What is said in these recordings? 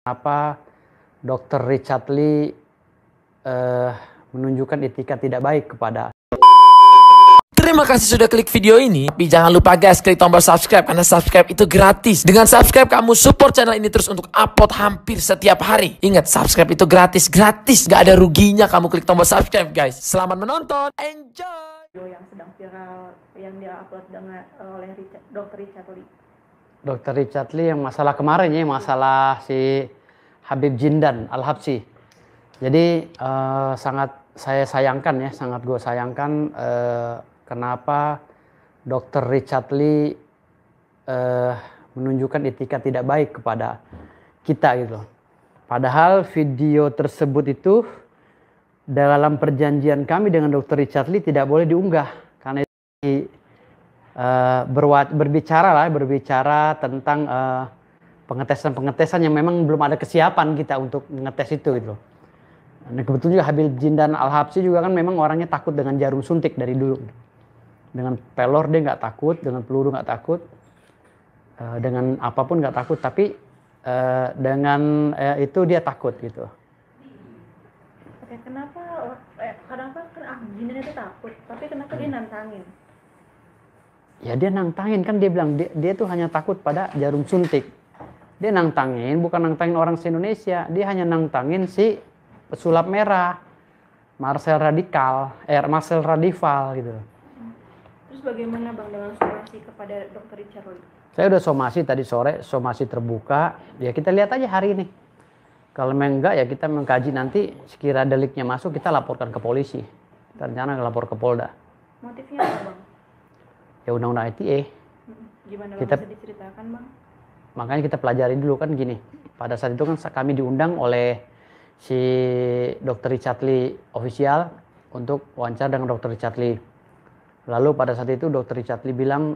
Kenapa Dr. Richard Lee menunjukkan etika tidak baik kepada. Terima kasih sudah klik video ini. Tapi jangan lupa guys, klik tombol subscribe karena subscribe itu gratis. Dengan subscribe kamu support channel ini terus untuk upload hampir setiap hari. Ingat, subscribe itu gratis, gak ada ruginya kamu klik tombol subscribe guys. Selamat menonton, enjoy. Video yang sedang viral yang dia upload dengan oleh Dr. Richard Lee. Dr. Richard Lee yang masalah kemarin ya, masalah si Habib Jindan Al-Habsyi. Jadi sangat saya sayangkan ya, sangat gue sayangkan kenapa Dr. Richard Lee menunjukkan etika tidak baik kepada kita gitu loh. Padahal video tersebut itu dalam perjanjian kami dengan Dr. Richard Lee tidak boleh diunggah karena itu berbicara tentang pengetesan yang memang belum ada kesiapan kita untuk mengetes itu gitu loh. Nah, kebetulan juga Habib Jindan Al-Habsyi juga kan memang orangnya takut dengan jarum suntik dari dulu. Dengan pelor dia nggak takut, dengan peluru nggak takut, dengan apapun nggak takut, tapi dengan itu dia takut gitu. Oke, kenapa kan Jindan itu takut, tapi kenapa dia nantangin? Ya dia nantangin, kan dia bilang dia tuh hanya takut pada jarum suntik. Dia nantangin, bukan nantangin orang se-Indonesia, dia hanya nantangin si pesulap merah, Marcel Radival gitu. Terus bagaimana Bang dengan somasi kepada Dr. Richard Lee? Saya udah somasi tadi sore, somasi terbuka. Ya kita lihat aja hari ini. Kalau enggak ya kita mengkaji nanti, sekira deliknya masuk kita laporkan ke polisi. Kita rencana lapor ke Polda. Motifnya apa Bang? Ya undang-undang ITE. Gimana Bang, kita, bisa diceritakan Bang? Makanya kita pelajari dulu kan gini. Pada saat itu kan kami diundang oleh si Dr. Richard Lee official untuk wawancara dengan Dr. Richard Lee. Lalu pada saat itu Dr. Richard Lee bilang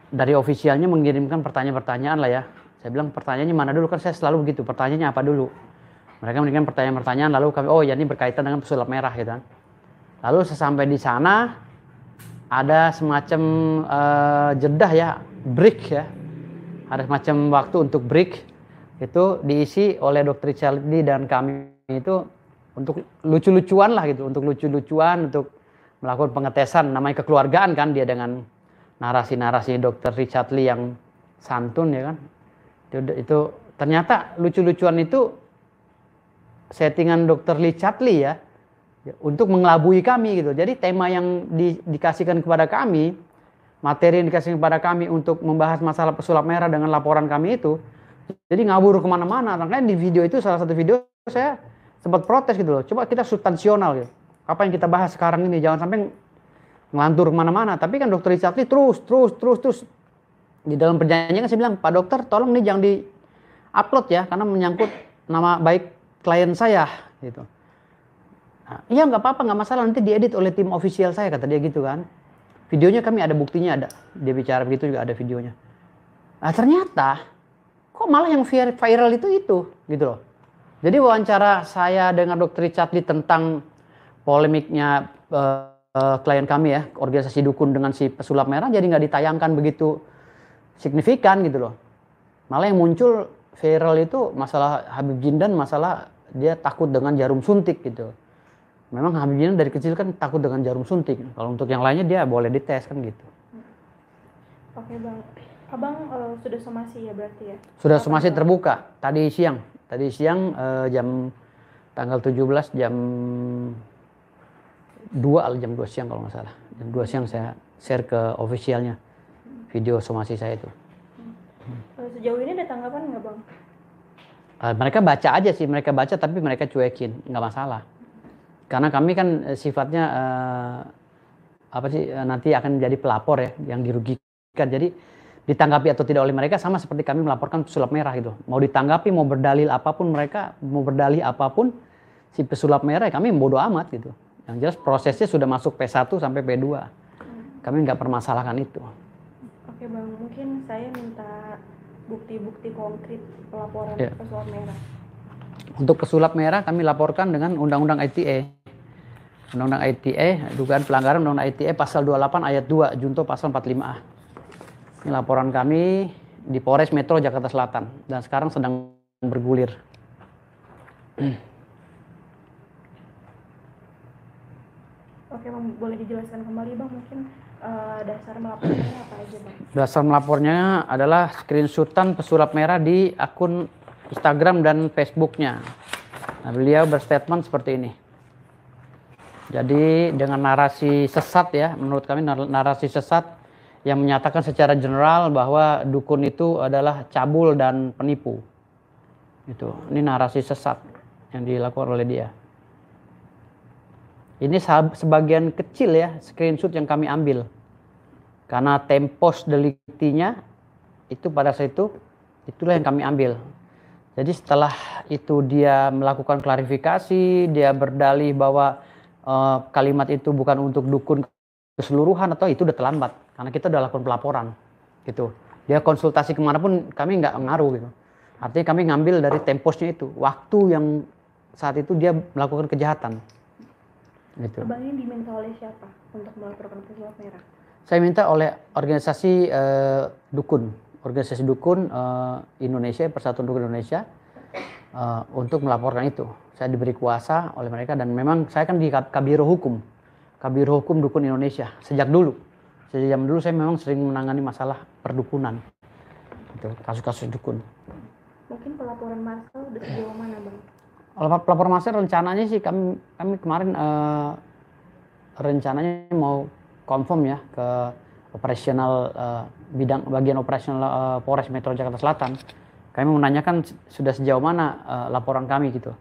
dari ofisialnya mengirimkan pertanyaan-pertanyaan lah ya. Saya bilang pertanyaannya mana dulu, kan saya selalu begitu, pertanyaannya apa dulu. Mereka mengirimkan pertanyaan-pertanyaan lalu kami ya ini berkaitan dengan pesulap merah gitu kan. Lalu sesampai di sana ada semacam jedah ya, break ya. Ada semacam waktu untuk break. Itu diisi oleh Dr. Richard Lee dan kami itu untuk lucu-lucuan lah gitu, untuk lucu-lucuan, untuk melakukan pengetesan, namanya kekeluargaan kan dia dengan narasi-narasi Dr. Richard Lee yang santun ya kan. Itu ternyata lucu-lucuan itu settingan Dr. Richard Lee ya, untuk mengelabui kami gitu. Jadi tema yang dikasihkan kepada kami, materi yang dikasihkan kepada kami untuk membahas masalah pesulap merah dengan laporan kami itu, jadi ngabur kemana-mana. Makanya di video itu, salah satu video saya sempat protes gitu loh. Coba kita substansional gitu. Apa yang kita bahas sekarang ini, jangan sampai ngelantur kemana-mana. Tapi kan Dr. Richard Lee terus. Di dalam perjanjian kan saya bilang, Pak Dokter tolong nih jangan di-upload ya, karena menyangkut nama baik klien saya gitu. Nah, iya nggak apa-apa, nggak masalah, nanti diedit oleh tim official saya, kata dia gitu kan. Videonya kami ada, buktinya ada. Dia bicara begitu juga ada videonya. Nah ternyata kok malah yang viral itu gitu loh. Jadi wawancara saya dengan Dr. Richard Lee tentang polemiknya klien kami ya, organisasi dukun dengan si pesulap merah, jadi nggak ditayangkan begitu signifikan gitu loh. Malah yang muncul viral itu masalah Habib Jindan, masalah dia takut dengan jarum suntik gitu. Memang Habib Jindan dari kecil kan takut dengan jarum suntik. Kalau untuk yang lainnya dia boleh dites kan gitu. Oke Bang. Abang sudah somasi ya berarti ya? Sudah somasi terbuka tadi siang jam tanggal 17 jam 2 siang kalau nggak salah. Jam 2 siang saya share ke officialnya video somasi saya itu. Sejauh ini ada tanggapan nggak Bang? Mereka baca aja sih, mereka baca tapi mereka cuekin, nggak masalah. Karena kami kan sifatnya nanti akan menjadi pelapor ya, yang dirugikan. Jadi ditanggapi atau tidak oleh mereka sama seperti kami melaporkan pesulap merah gitu. Mau ditanggapi, mau berdalil apapun mereka, mau berdalih apapun si pesulap merah, kami bodo amat gitu. Yang jelas prosesnya sudah masuk P1 sampai P2. Kami nggak permasalahkan itu. Oke Bang, mungkin saya minta bukti-bukti konkret pelaporan pesulap merah. Untuk pesulap merah kami laporkan dengan Undang-Undang ITE. Undang-Undang ITE, dugaan pelanggaran Undang-Undang ITE pasal 28 ayat 2, junto pasal 45A. Ini laporan kami di Polres Metro Jakarta Selatan dan sekarang sedang bergulir. Oke Bang, boleh dijelaskan kembali Bang mungkin dasar melaporkannya apa aja Bang? Dasar melapornya adalah screenshotan pesulap merah di akun Instagram dan Facebooknya. Nah, beliau berstatement seperti ini. Jadi dengan narasi sesat ya, menurut kami narasi sesat yang menyatakan secara general bahwa dukun itu adalah cabul dan penipu. Itu, ini narasi sesat yang dilakukan oleh dia. Ini sebagian kecil ya screenshot yang kami ambil. Karena tempos deliktinya itu pada saat itu, itulah yang kami ambil. Jadi setelah itu dia melakukan klarifikasi, dia berdalih bahwa kalimat itu bukan untuk dukun keseluruhan atau itu udah terlambat. Karena kita udah lakukan pelaporan gitu. Dia konsultasi kemanapun kami nggak ngaruh gitu. Artinya kami ngambil dari temposnya itu. Waktu yang saat itu dia melakukan kejahatan. Gitu. Abang ini diminta oleh siapa untuk melaporkan pesulap merah? Saya minta oleh organisasi dukun, organisasi dukun Indonesia, Persatuan Dukun Indonesia untuk melaporkan itu. Saya diberi kuasa oleh mereka dan memang saya kan di Kabiro Hukum Dukun Indonesia sejak dulu. Sejak zaman dulu saya memang sering menangani masalah perdukunan, gitu, kasus-kasus dukun. Mungkin pelaporan massal udah sejauh mana Bang? Kalau pelaporan massal rencananya sih kami kemarin rencananya mau confirm ya ke operasional bagian operasional Polres Metro Jakarta Selatan. Kami menanyakan sudah sejauh mana laporan kami gitu.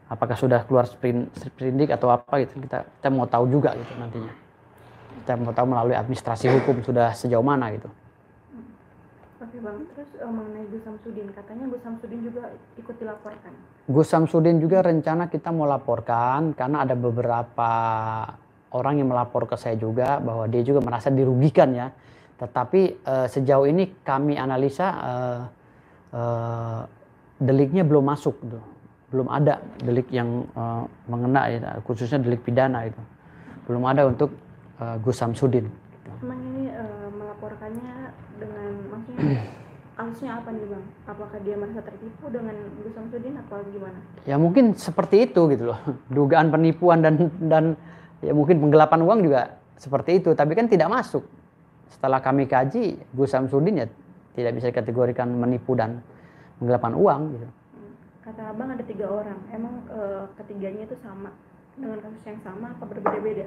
Apakah sudah keluar sprindik atau apa gitu. Kita mau tahu juga gitu nantinya. Kita mau tahu melalui administrasi hukum sudah sejauh mana gitu. Oke Bang, terus mengenai Gus Samsudin, katanya Gus Samsudin juga ikut dilaporkan. Gus Samsudin juga rencana kita mau laporkan karena ada beberapa orang yang melapor ke saya juga bahwa dia juga merasa dirugikan ya. Tetapi sejauh ini kami analisa deliknya belum masuk, belum ada delik yang mengena ya, khususnya delik pidana itu belum ada untuk Gus Samsudin. Emang ini melaporkannya dengan maksudnya kasusnya apa nih Bang? Apakah dia merasa tertipu dengan Gus Samsudin atau gimana? Ya mungkin seperti itu gitu loh, dugaan penipuan dan ya mungkin penggelapan uang juga seperti itu, tapi kan tidak masuk. Setelah kami kaji, Gus Samsudin ya tidak bisa dikategorikan menipu dan penggelapan uang gitu. Kata Abang ada 3 orang, emang ketiganya itu sama dengan kasus yang sama apa berbeda-beda?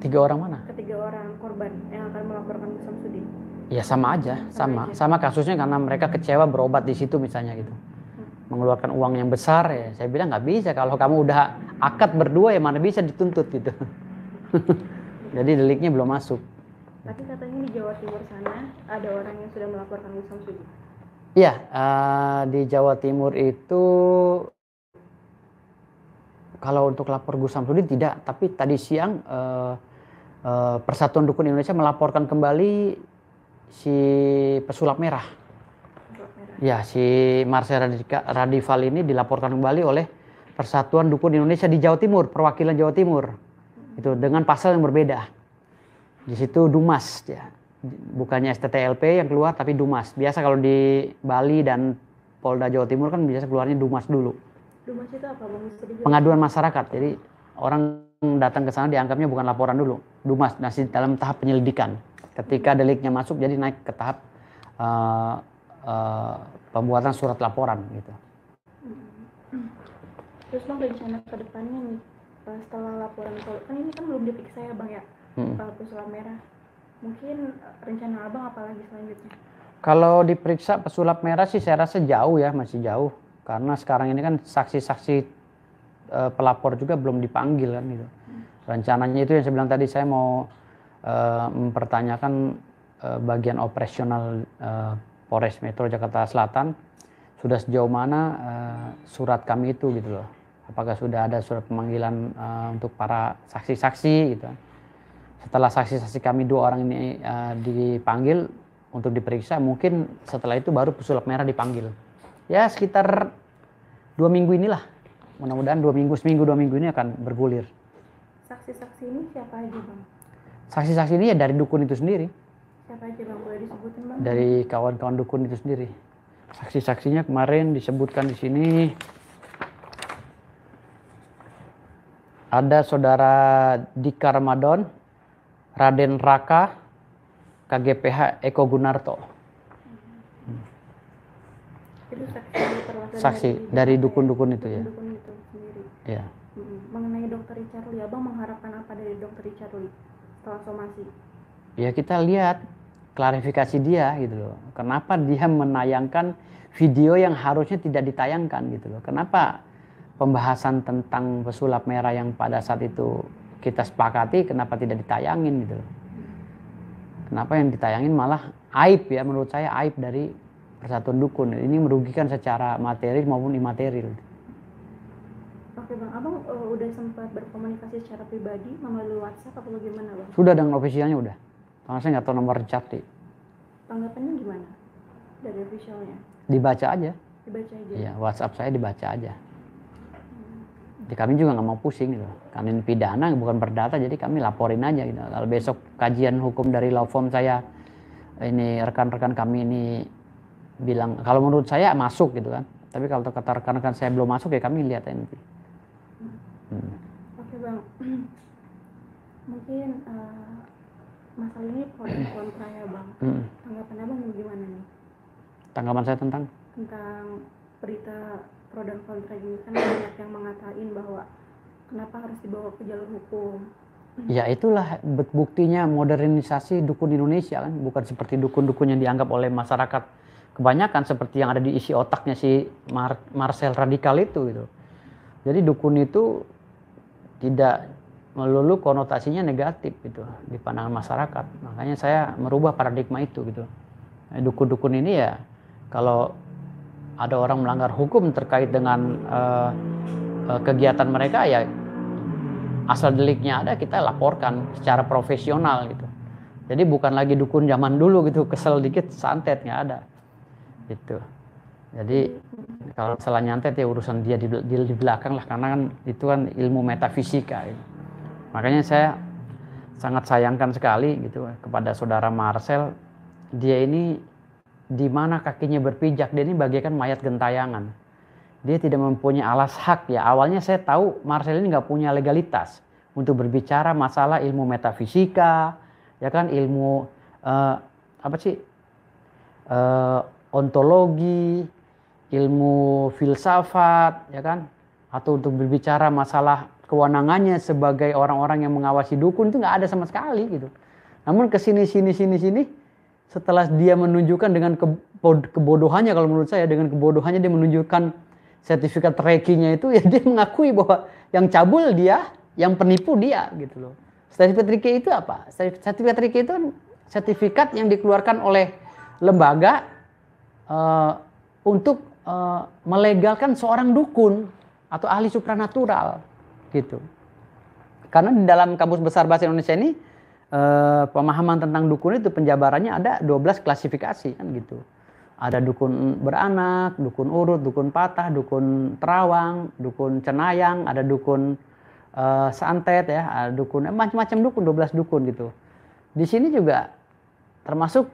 3 orang mana? Ketiga orang korban yang akan melaporkan Gus Samsudin. Ya sama aja, sama kasusnya karena mereka kecewa berobat di situ misalnya gitu. Mengeluarkan uang yang besar ya, saya bilang nggak bisa kalau kamu udah akad berdua ya mana bisa dituntut gitu. Jadi deliknya belum masuk. Tapi katanya di Jawa Timur sana ada orang yang sudah melaporkan Gus Samsudin. Iya, di Jawa Timur itu kalau untuk lapor Gus Samsudin tidak, tapi tadi siang Persatuan Dukun Indonesia melaporkan kembali si pesulap merah. Ya, si Marcel Radival ini dilaporkan kembali oleh Persatuan Dukun Indonesia di Jawa Timur, perwakilan Jawa Timur. Itu dengan pasal yang berbeda. Di situ Dumas ya. Bukannya STTLP yang keluar tapi Dumas. Biasa kalau di Bali dan Polda Jawa Timur kan biasa keluarnya Dumas dulu. Dumas itu apa Bang? Pengaduan masyarakat. Jadi orang datang ke sana dianggapnya bukan laporan dulu. Dumas masih dalam tahap penyelidikan. Ketika deliknya masuk jadi naik ke tahap pembuatan surat laporan gitu. Terus Bang rencana ke depannya nih setelah laporan kan ini kan belum diperiksa ya Bang ya pesulap merah. Mungkin rencana Abang apa lagi selanjutnya? Kalau diperiksa pesulap merah sih saya rasa jauh ya, masih jauh. Karena sekarang ini kan saksi-saksi pelapor juga belum dipanggil kan gitu. Rencananya itu yang saya bilang tadi saya mau mempertanyakan bagian operasional Polres Metro Jakarta Selatan sudah sejauh mana surat kami itu gitu loh. Apakah sudah ada surat pemanggilan untuk para saksi-saksi gitu. Setelah saksi-saksi kami 2 orang ini dipanggil untuk diperiksa, mungkin setelah itu baru pesulap merah dipanggil. Ya sekitar 2 minggu inilah. Mudah-mudahan 2 minggu, seminggu 2 minggu ini akan bergulir. Saksi-saksi ini siapa aja Bang? Saksi-saksi ini ya dari dukun itu sendiri. Siapa aja Bang, boleh disebutin Bang? Dari kawan-kawan dukun itu sendiri. Saksi-saksinya kemarin disebutkan di sini. Ada saudara Dika Ramadan, Raden Raka, KGPH Eko Gunarto. Itu saksi Saksi dari dukun-dukun itu ya. Dukun itu sendiri. Ya. Mengenai Dokter Richard Lee, Abang mengharapkan apa dari Dokter Richard Lee setelah somasi? Ya kita lihat klarifikasi dia gitu loh. Kenapa dia menayangkan video yang harusnya tidak ditayangkan gitu loh. Kenapa pembahasan tentang pesulap merah yang pada saat itu kita sepakati kenapa tidak ditayangin gitu loh. Kenapa yang ditayangin malah aib ya, menurut saya aib dari Persatuan Dukun. Ini merugikan secara materi maupun imaterial. Oke Bang, Abang udah sempat berkomunikasi secara pribadi melalui WhatsApp atau bagaimana Bang? Sudah dengan ofisialnya udah. Karena saya nggak tahu nomor Richard Lee. Tanggapannya gimana dari officialnya? Dibaca aja. Dibaca aja? Iya, WhatsApp saya dibaca aja. Jadi kami juga nggak mau pusing gitu. Kami ini pidana bukan perdata, jadi kami laporin aja gitu. Kalau besok kajian hukum dari law firm saya, ini rekan-rekan kami ini bilang, kalau menurut saya masuk gitu kan. Tapi kalau kata rekan-rekan saya belum masuk ya kami lihat nanti. Oke Bang, mungkin masalah ini pro dan kontra ya Bang. Tanggapan Abang gimana nih? Tanggapan saya tentang berita pro dan kontra ini, kan banyak yang mengatakan bahwa kenapa harus dibawa ke jalur hukum. Ya itulah buktinya modernisasi dukun Indonesia kan, bukan seperti dukun-dukun yang dianggap oleh masyarakat kebanyakan seperti yang ada di isi otaknya si Marcel radikal itu gitu. Jadi dukun itu tidak melulu konotasinya negatif gitu di pandangan masyarakat. Makanya saya merubah paradigma itu gitu. Dukun-dukun ini ya kalau ada orang melanggar hukum terkait dengan kegiatan mereka ya asal deliknya ada kita laporkan secara profesional gitu. Jadi bukan lagi dukun zaman dulu gitu, kesel dikit santet, nggak ada gitu. Jadi kalau salah nyantet ya urusan dia di belakang lah, karena kan itu kan ilmu metafisika gitu. Makanya saya sangat sayangkan sekali gitu kepada saudara Marcel. Dia ini di mana kakinya berpijak, dia ini bagaikan mayat gentayangan. Dia tidak mempunyai alas hak ya. Awalnya saya tahu Marcel ini nggak punya legalitas untuk berbicara masalah ilmu metafisika, ya kan, ilmu ontologi, ilmu filsafat, ya kan, atau untuk berbicara masalah kewenangannya sebagai orang-orang yang mengawasi dukun itu nggak ada sama sekali gitu. Namun kesini setelah dia menunjukkan dengan kebodohannya, kalau menurut saya dengan kebodohannya dia menunjukkan sertifikat reiki-nya itu, ya dia mengakui bahwa yang cabul dia, yang penipu dia gitu loh. Sertifikat reiki itu apa? Sertifikat reiki itu sertifikat yang dikeluarkan oleh lembaga untuk melegalkan seorang dukun atau ahli supranatural gitu. Karena di dalam Kamus Besar Bahasa Indonesia ini pemahaman tentang dukun itu penjabarannya ada 12 klasifikasi kan gitu. Ada dukun beranak, dukun urut, dukun patah, dukun terawang, dukun cenayang, ada dukun santet ya, ada dukun macam-macam dukun, 12 dukun gitu. Di sini juga termasuk